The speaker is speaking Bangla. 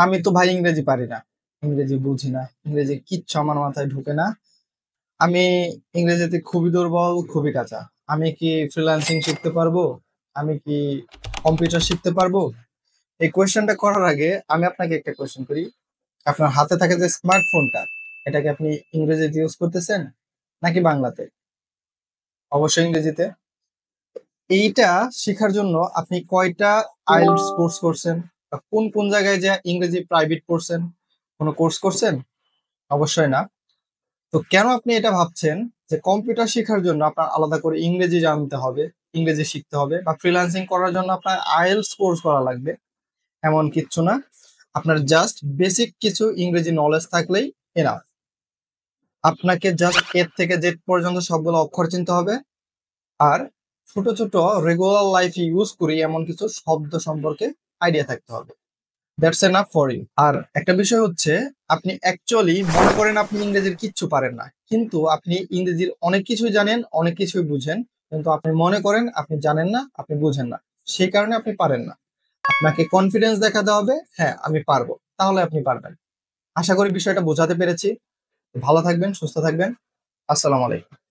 আমি তো ভাই ইংরেজি পারি না, ইংরেজি বুঝি না, ইংরেজি কিচ্ছু আমার মাথায় ঢোকে না। আমি ইংরেজিতে খুবই দুর্বল, খুবই কাঁচা। আমি কি ফ্রিল্যান্সিং শিখতে পারবো? আমি কি কম্পিউটার শিখতে পারবো? এই কোয়েশ্চেনটা করার আগে আমি আপনাকে একটা কোয়েশ্চেন করি। আপনার হাতে থাকা যে স্মার্টফোনটা, এটাকে আপনি ইংরেজিতে ইউজ করতেছেন নাকি বাংলাতে? অবশ্যই ইংরেজিতে। এইটা শেখার জন্য আপনি কয়টা আইএলটিএস কোর্স করছেন? বা কোন কোন জায়গায় যে ইংরেজি প্রাইভেট পড়ছেন? কোনো কোর্স করছেন? অবশ্যই না। তো কেন আপনি এটা ভাবছেন যে কম্পিউটার শেখার জন্য আপনার আলাদা করে ইংরেজি জানতে হবে, ইংরেজি শিখতে হবে, বা ফ্রিল্যান্সিং করার জন্য আপনার আইএলটিএস কোর্স করা লাগবে? এমন কিচ্ছু না। আপনার জাস্ট বেসিক কিছু ইংরেজি নলেজ থাকলেই এনাফ। আপনাকে জাস্ট এর থেকে জেড পর্যন্ত সবগুলো অক্ষর চিনতে হবে, আর ছোট ছোট রেগুলার লাইফে ইউজ করি এমন কিছু শব্দ সম্পর্কে আইডিয়া থাকতে হবে। That's enough for you. আর একটা বিষয় হচ্ছে, আপনি অ্যাকচুয়ালি মনে করেন আপনি ইংরেজির কিচ্ছু পারেন না, কিন্তু আপনি ইংরেজির অনেক কিছুই জানেন, অনেক কিছুই বুঝেন, কিন্তু আপনি মনে করেন আপনি জানেন না, আপনি বুঝেন না, সেই কারণে আপনি পারেন না। আপনাকে কনফিডেন্স দেখাতে হবে, হ্যাঁ আমি পারবো, তাহলে আপনি পারবেন। আশা করি বিষয়টা বোঝাতে পেরেছি। ভালো থাকবেন, সুস্থ থাকবেন। আসসালামু আলাইকুম।